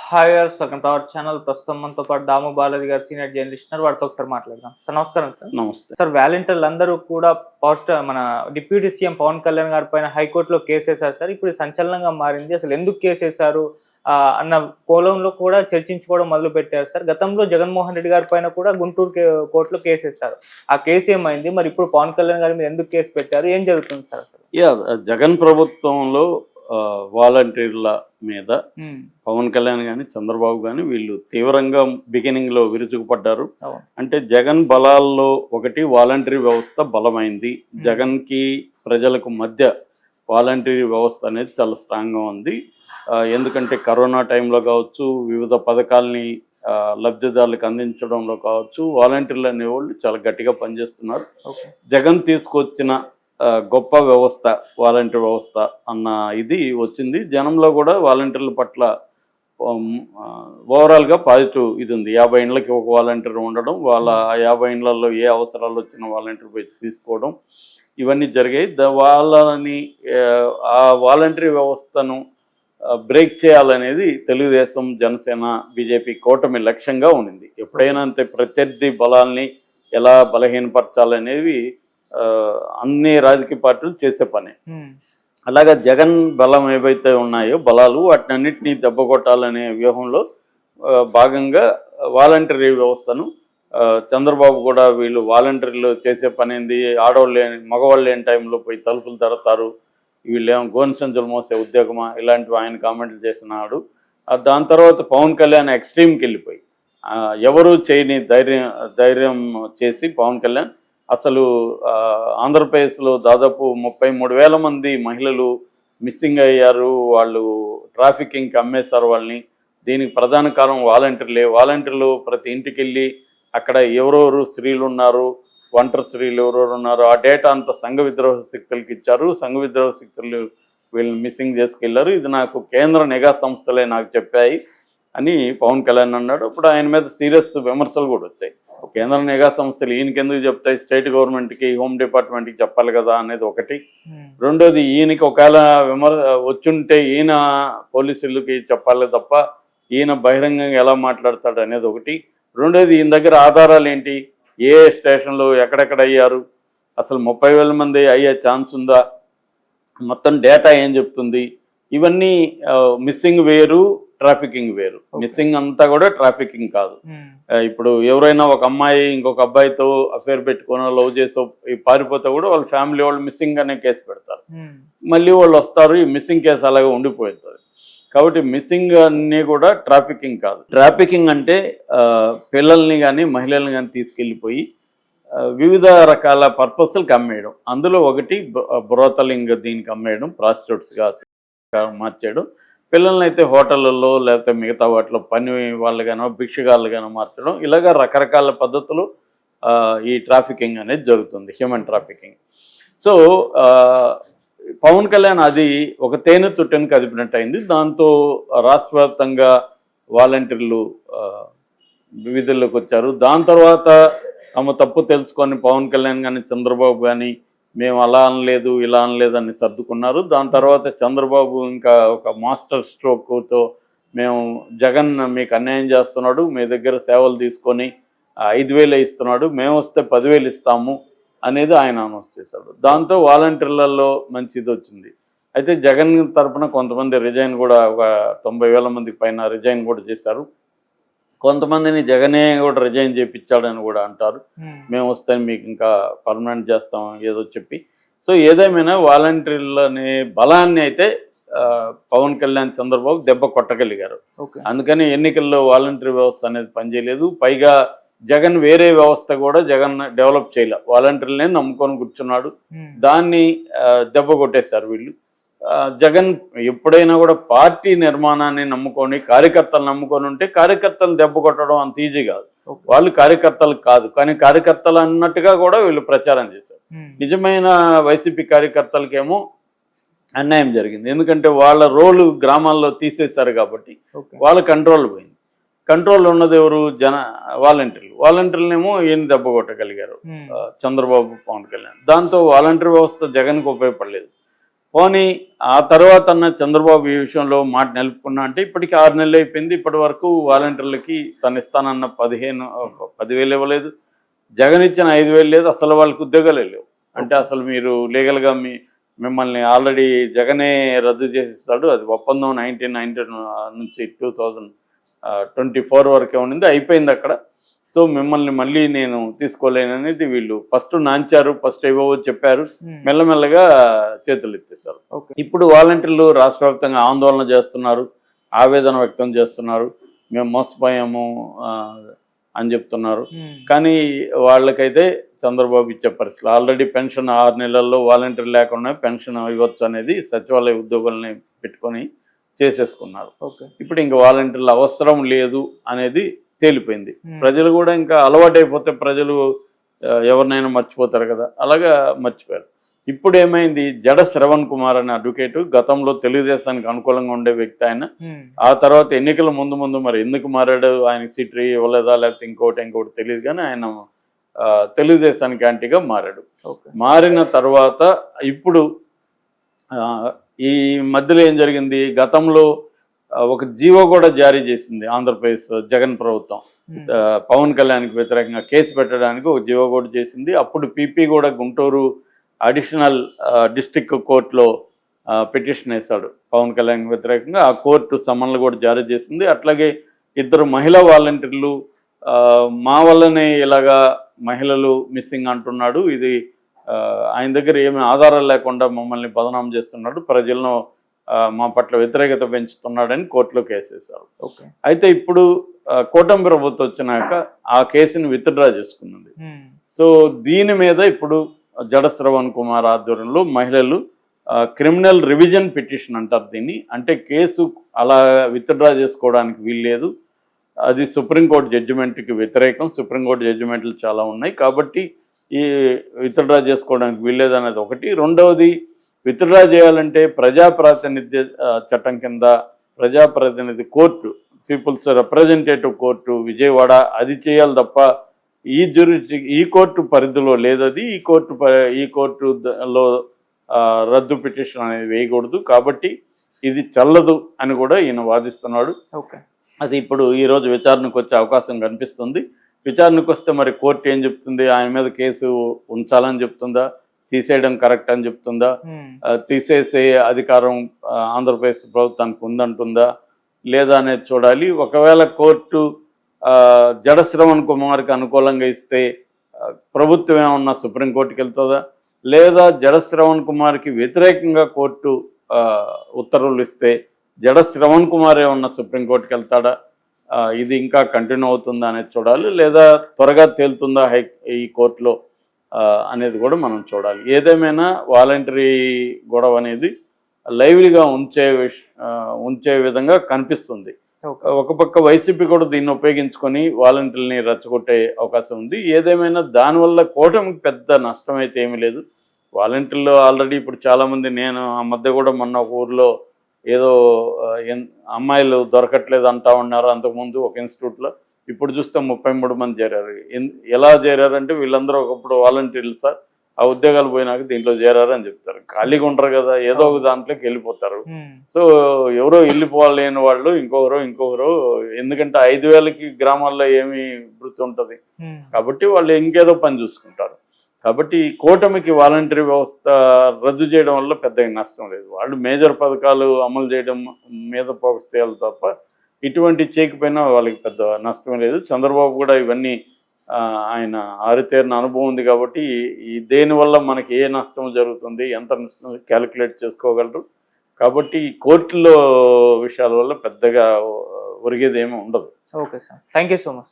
Hi guys, welcome to our channel. ప్రస్తుతం మనతో పాటు దాము బాలాజీ గారు, సీనియర్ జర్నలిస్ట్ ఉన్నారు. వాడితో ఒకసారి మాట్లాడదాం. సార్ నమస్కారం. సార్ నమస్తే. సార్, వాలంటీర్లు అందరూ కూడా మన డిప్యూటీ సీఎం పవన్ కళ్యాణ్ గారి పైన హైకోర్టులో కేసు వేశారు. సార్ ఇప్పుడు సంచలనంగా మారింది. అసలు ఎందుకు కేసు వేశారు అన్న కోణంలో కూడా చర్చించుకోవడం మొదలు పెట్టారు. సార్ గతంలో జగన్మోహన్ రెడ్డి గారి పైన కూడా గుంటూరు కోర్టులో కేసు వేశారు. ఆ కేసు ఏమైంది? మరి ఇప్పుడు పవన్ కళ్యాణ్ గారి మీద ఎందుకు కేసు పెట్టారు? ఏం జరుగుతుంది సార్ అసలు? జగన్ ప్రభుత్వంలో వాలంటీర్ల మీద పవన్ కళ్యాణ్ కానీ చంద్రబాబు కానీ వీళ్ళు తీవ్రంగా బిగినింగ్ లో విరుచుకుపడ్డారు. అంటే జగన్ బలాల్లో ఒకటి వాలంటరీ వ్యవస్థ బలమైంది. జగన్ కి ప్రజలకు మధ్య వాలంటరీ వ్యవస్థ అనేది చాలా స్ట్రాంగ్గా ఉంది. ఎందుకంటే కరోనా టైంలో కావచ్చు, వివిధ పథకాలని లబ్ధిదారులకు అందించడంలో కావచ్చు, వాలంటీర్లు అనేవాళ్ళు చాలా గట్టిగా పనిచేస్తున్నారు. జగన్ తీసుకొచ్చిన గొప్ప వ్యవస్థ వాలంటీర్ వ్యవస్థ అన్న ఇది వచ్చింది. జనంలో కూడా వాలంటీర్ల పట్ల ఓవరాల్గా పాజిటివ్ ఇది ఉంది. 50 ఇండ్లకి ఒక వాలంటీర్ ఉండడం, వాళ్ళ 50 ఇండ్లలో ఏ అవసరాలు వచ్చిన వాలంటీర్ పోయి తీసుకోవడం, ఇవన్నీ జరిగాయి. వాళ్ళని ఆ వాలంటీర్ వ్యవస్థను బ్రేక్ చేయాలనేది తెలుగుదేశం, జనసేన, బీజేపీ కూటమి లక్ష్యంగా ఉండింది. ఎప్పుడైనా అంతే ప్రత్యర్థి బలాల్ని ఎలా బలహీనపరచాలనేవి అన్ని రాజకీయ పార్టీలు చేసే పనే. అలాగా జగన్ బలం ఏవైతే ఉన్నాయో బలాలు వాటినన్నింటినీ దెబ్బ కొట్టాలనే వ్యూహంలో భాగంగా వాలంటరీ వ్యవస్థను చంద్రబాబు కూడా వీళ్ళు వాలంటీర్లు చేసే పని ఏంది, ఆడవాళ్ళు మగవాళ్ళు లేని టైంలో పోయి తలుపులు తడతారు, వీళ్ళేమో గోను సంచులు మోసే ఉద్యోగమా, ఇలాంటివి ఆయన కామెంట్లు చేసినాడు. దాని తర్వాత పవన్ కళ్యాణ్ ఎక్స్ట్రీమ్కి వెళ్ళిపోయి ఎవరు చేయని ధైర్యం చేసి పవన్ కళ్యాణ్ అసలు ఆంధ్రప్రదేశ్లో దాదాపు 33,000 మంది మహిళలు మిస్సింగ్ అయ్యారు, వాళ్ళు ట్రాఫికింగ్కి అమ్మేశారు వాళ్ళని. దీనికి ప్రధాన కారణం వాలంటీర్లే. వాలంటీర్లు ప్రతి ఇంటికి వెళ్ళి అక్కడ ఎవరెవరు స్త్రీలు ఉన్నారు, ఒంటరి స్త్రీలు ఎవరెవరు ఉన్నారు, ఆ డేటా అంతా సంఘ విద్రోహ శక్తులకు ఇచ్చారు. సంఘ విద్రోహ శక్తులు వీళ్ళని మిస్సింగ్ చేసుకెళ్లారు. ఇది నాకు కేంద్ర నిఘా సంస్థలే నాకు చెప్పాయి అని పవన్ కళ్యాణ్ అన్నాడు. ఇప్పుడు ఆయన మీద సీరియస్ విమర్శలు కూడా వచ్చాయి. కేంద్ర నిఘా సంస్థలు ఈయనకెందుకు చెప్తాయి, స్టేట్ గవర్నమెంట్కి, హోమ్ డిపార్ట్మెంట్కి చెప్పాలి కదా అనేది ఒకటి. రెండోది, ఈయనకి ఒకవేళ వచ్చుంటే ఈయన పోలీసులకి చెప్పాలి తప్ప ఈయన బహిరంగంగా ఎలా మాట్లాడతాడు అనేది ఒకటి. రెండోది, ఈయన దగ్గర ఆధారాలు ఏంటి, ఏ స్టేషన్లో ఎక్కడెక్కడ అయ్యారు, అసలు 30,000 మంది అయ్యే ఛాన్స్ ఉందా, మొత్తం డేటా ఏం చెప్తుంది, ఇవన్నీ మిస్సింగ్ వేరు, ట్రాఫికింగ్ వేరు. మిస్సింగ్ అంతా కూడా ట్రాఫికింగ్ కాదు. ఇప్పుడు ఎవరైనా ఒక అమ్మాయి ఇంకొక అబ్బాయితో అఫేర్ పెట్టుకుని లవ్ చేసి పారిపోతే కూడా వాళ్ళ ఫ్యామిలీ వాళ్ళు మిస్సింగ్ అనే కేసు పెడతారు, మళ్ళీ వాళ్ళు వస్తారు, ఈ మిస్సింగ్ కేసు అలాగే ఉండిపోతుంది. కాబట్టి మిస్సింగ్ అన్నీ కూడా ట్రాఫికింగ్ కాదు. ట్రాఫికింగ్ అంటే పిల్లల్ని కానీ మహిళల్ని కానీ తీసుకెళ్ళిపోయి వివిధ రకాల పర్పస్లకు అమ్మేయడం. అందులో ఒకటి బ్రోతలింగ్, దీనికి అమ్మేయడం, ప్రాస్టిట్యూట్స్గా మార్చేయడం. పిల్లల్ని అయితే హోటళ్ళల్లో లేకపోతే మిగతా వాటిలో పని వాళ్ళగానో భిక్షగాళ్ళుగానో మార్చడం. ఇలాగ రకరకాల పద్ధతులు ఈ ట్రాఫికింగ్ అనేది జరుగుతుంది, human trafficking. So Pawan Kalyan అది ఒక తేనె తుట్టెను కదిపినట్టు అయింది. దాంతో రాష్ట్ర వ్యాప్తంగా వాలంటీర్లు విధుల్లోకి వచ్చారు. దాని తర్వాత తమ తప్పు తెలుసుకొని పవన్ కళ్యాణ్ కానీ చంద్రబాబు కానీ మేము అలా అనలేదు ఇలా అనలేదు అని సర్దుకున్నారు. దాని తర్వాత చంద్రబాబు ఇంకా ఒక మాస్టర్ స్ట్రోక్తో మేము జగన్ మీకు అన్యాయం చేస్తున్నాడు, మీ దగ్గర సేవలు తీసుకొని 5,000 ఇస్తున్నాడు, మేము వస్తే 10,000 ఇస్తాము అనేది ఆయన అనౌన్స్ చేశాడు. దాంతో వాలంటీర్లలో మంచిది వచ్చింది. అయితే జగన్ తరఫున కొంతమంది రిజైన్ కూడా, ఒక 90,000 మందికి పైన రిజైన్ కూడా చేశారు. కొంతమందిని జగనే కూడా రిజైన్ చేయించాడని కూడా అంటారు. మేము వస్తే మీకు ఇంకా పర్మనెంట్ చేస్తాం ఏదో చెప్పి. సో ఏదేమైనా వాలంటీర్లని బలాన్ని అయితే పవన్ కళ్యాణ్, చంద్రబాబు దెబ్బ కొట్టగలిగారు. అందుకని ఎన్నికల్లో వాలంటీర్ వ్యవస్థ అనేది పనిచేయలేదు. పైగా జగన్ వేరే వ్యవస్థ కూడా జగన్ డెవలప్ చేయలే, వాలంటీర్లనే నమ్ముకొని కూర్చున్నాడు. దాన్ని దెబ్బ కొట్టేశారు వీళ్ళు. జగన్ ఎప్పుడైనా కూడా పార్టీ నిర్మాణాన్ని నమ్ముకొని కార్యకర్తలు నమ్ముకొని ఉంటే కార్యకర్తలు దెబ్బ కొట్టడం అంత ఈజీ కాదు. వాళ్ళు కార్యకర్తలు కాదు, కానీ కార్యకర్తలు అన్నట్టుగా కూడా వీళ్ళు ప్రచారం చేశారు. నిజమైన వైసీపీ కార్యకర్తలకేమో అన్యాయం జరిగింది. ఎందుకంటే వాళ్ళ రోలు గ్రామాల్లో తీసేశారు కాబట్టి వాళ్ళ కంట్రోల్ పోయింది. కంట్రోల్ ఉన్నది ఎవరు, వాలంటీర్లేమో ఈయన దెబ్బ కొట్టగలిగారు చంద్రబాబు, పవన్ కళ్యాణ్. దాంతో వాలంటీర్ వ్యవస్థ జగన్కి ఉపయోగపడలేదు. పోనీ ఆ తర్వాత అన్న చంద్రబాబు ఈ విషయంలో మాట నిలుపుకున్నా అంటే ఇప్పటికి 6 నెలలు అయిపోయింది. ఇప్పటి వరకు వాలంటీర్లకి తను ఇస్తానన్న 10,000 ఇవ్వలేదు. జగన్ ఇచ్చిన 5,000 లేదు. అసలు వాళ్ళకి ఉద్యోగాలే లేవు. అంటే అసలు మీరు లీగల్గా మిమ్మల్ని ఆల్రెడీ జగనే రద్దు చేసిస్తాడు. అది ఒప్పందం 1990 నుంచి 2024 వరకే ఉండింది, అయిపోయింది అక్కడ. సో మిమ్మల్ని మళ్ళీ నేను తీసుకోలేననేది వీళ్ళు ఫస్ట్ నాంచారు, ఫస్ట్ ఏవో చెప్పారు, మెల్లమెల్లగా చేతులు ఎత్తేస్తారు. ఇప్పుడు వాలంటీర్లు రాష్ట్ర వ్యాప్తంగా ఆందోళన చేస్తున్నారు, ఆవేదన వ్యక్తం చేస్తున్నారు, మేము మోసపోయాము అని చెప్తున్నారు. కానీ వాళ్ళకైతే చంద్రబాబు ఇచ్చే పరిస్థితులు ఆల్రెడీ పెన్షన్ 6 నెలల్లో వాలంటీర్ లేకుండా పెన్షన్ ఇవ్వచ్చు అనేది సచివాలయ ఉద్యోగుల్ని పెట్టుకొని చేసేసుకున్నారు. ఇప్పుడు ఇంకా వాలంటీర్ల అవసరం లేదు అనేది తేలిపోయింది. ప్రజలు కూడా ఇంకా అలవాటైపోతే ప్రజలు ఎవరినైనా మర్చిపోతారు కదా, అలాగా మర్చిపోయారు. ఇప్పుడు ఏమైంది, జడ శ్రవణ్ కుమార్ అనే అడ్వకేటు గతంలో తెలుగుదేశానికి అనుకూలంగా ఉండే వ్యక్తి ఆయన. ఆ తర్వాత ఎన్నికల ముందు మరి ఎందుకు మారాడు, ఆయనకి సీట్ ఇవ్వలేదా లేకపోతే ఇంకోటి తెలియదు, కానీ ఆయన తెలుగుదేశానికి యాంటీగా మారాడు. మారిన తర్వాత ఇప్పుడు ఈ మధ్యలో ఏం జరిగింది, గతంలో ఒక జీవో కూడా జారీ చేసింది ఆంధ్రప్రదేశ్ జగన్ ప్రభుత్వం. పవన్ కళ్యాణ్కి వ్యతిరేకంగా కేసు పెట్టడానికి ఒక జీవో కూడా చేసింది. అప్పుడు పీపీ కూడా గుంటూరు అడిషనల్ డిస్ట్రిక్ట్ కోర్టులో పిటిషన్ వేశాడు పవన్ కళ్యాణ్కి వ్యతిరేకంగా. ఆ కోర్టు సమన్లు కూడా జారీ చేసింది. అట్లాగే 2 మహిళా వాలంటీర్లు మా వల్లనే ఇలాగా మహిళలు మిస్సింగ్ అంటున్నాడు, ఇది ఆయన దగ్గర ఏమీ ఆధారాలు లేకుండా మమ్మల్ని బదనాం చేస్తున్నాడు, ప్రజలను మా పట్ల వ్యతిరేకత పెంచుతున్నాడని కోర్టులో కేసు వేశారు. అయితే ఇప్పుడు కూటమి ప్రభుత్వం వచ్చినాక ఆ కేసుని విత్డ్రా చేసుకున్నది. సో దీని మీద ఇప్పుడు జడ శ్రవణ్ కుమార్ ఆధ్వర్యంలో మహిళలు క్రిమినల్ రివిజన్ పిటిషన్ అంటారు దీన్ని. అంటే కేసు అలా విత్డ్రా చేసుకోవడానికి వీల్లేదు, అది సుప్రీంకోర్టు జడ్జిమెంట్కి వ్యతిరేకం. సుప్రీంకోర్టు జడ్జిమెంట్లు చాలా ఉన్నాయి కాబట్టి ఈ విత్డ్రా చేసుకోవడానికి వీల్లేదు అనేది ఒకటి. రెండవది, విత్డ్రా చేయాలంటే ప్రజాప్రాతినిధ్య చట్టం కింద ప్రజాప్రతినిధి court, peoples representative court Vijayawada, అది చేయాలి తప్ప ఈ కోర్టు పరిధిలో లేదది. ఈ కోర్టులో రద్దు పిటిషన్ అనేది వేయకూడదు, కాబట్టి ఇది చెల్లదు అని కూడా ఈయన వాదిస్తున్నాడు. అది ఇప్పుడు ఈరోజు విచారణకు వచ్చే అవకాశం కనిపిస్తుంది. విచారణకు వస్తే మరి కోర్టు ఏం చెప్తుంది, ఆయన మీద కేసు ఉంచాలని చెప్తుందా, తీసేయడం కరెక్ట్ అని చెప్తుందా, తీసేసే అధికారం ఆంధ్రప్రదేశ్ ప్రభుత్వానికి ఉందంటుందా లేదా అనేది చూడాలి. ఒకవేళ కోర్టు జడ శ్రవణ్ కుమార్కి అనుకూలంగా ఇస్తే ప్రభుత్వం ఏమన్నా సుప్రీంకోర్టుకి వెళ్తుందా, లేదా జడ శ్రవణ్ కుమార్కి వ్యతిరేకంగా కోర్టు ఉత్తర్వులు ఇస్తే జడ శ్రవణ్ కుమార్ ఏమన్నా సుప్రీంకోర్టుకి వెళ్తాడా, ఇది ఇంకా కంటిన్యూ అవుతుందా అనేది చూడాలి, లేదా త్వరగా తేలుతుందా ఈ కోర్టులో అనేది కూడా మనం చూడాలి. ఏదేమైనా వాలంటరీ గొడవ అనేది లైవ్లీగా ఉంచే విధంగా కనిపిస్తుంది. ఒక పక్క వైసీపీ కూడా దీన్ని ఉపయోగించుకొని వాలంటీర్ని రెచ్చగొట్టే అవకాశం ఉంది. ఏదేమైనా దానివల్ల కూటమికి పెద్ద నష్టం అయితే ఏమీ లేదు. వాలంటీర్లు ఆల్రెడీ ఇప్పుడు చాలామంది, నేను ఆ మధ్య కూడా మొన్న ఒక ఊర్లో ఏదో అమ్మాయిలు దొరకట్లేదు అంటా ఉన్నారు అంతకుముందు ఒక ఇన్స్టిట్యూట్లో. ఇప్పుడు చూస్తే 33 మంది చేరారు. ఎలా చేరారంటే వీళ్ళందరూ ఒకప్పుడు వాలంటీర్లు సార్, ఆ ఉద్యోగాలు పోయినాక దీంట్లో చేరారు అని చెప్తారు. ఖాళీగా ఉంటారు కదా, ఏదో ఒక దాంట్లోకి వెళ్ళిపోతారు. సో ఎవరో వెళ్ళిపోలేని వాళ్ళు ఇంకొకరు, ఎందుకంటే 5,000కి గ్రామాల్లో ఏమి వృత్తి ఉంటుంది కాబట్టి వాళ్ళు ఇంకేదో పని చూసుకుంటారు. కాబట్టి కూటమికి వాలంటరీ వ్యవస్థ రద్దు చేయడం వల్ల పెద్దగా నష్టం లేదు. వాళ్ళు మేజర్ పథకాలు అమలు చేయడం మీద ఫోకస్ చేయాలి తప్ప ఇటువంటి చేయకపోయినా వాళ్ళకి పెద్ద నష్టం లేదు. చంద్రబాబు కూడా ఇవన్నీ ఆయన ఆరితేరిన అనుభవం ఉంది కాబట్టి దేనివల్ల మనకి ఏ నష్టం జరుగుతుంది, ఎంత నష్టం క్యాలిక్యులేట్ చేసుకోగలరు. కాబట్టి కోర్టులో విషయాల వల్ల పెద్దగా ఒరిగేది ఏమీ ఉండదు. Okay sir, thank you so much.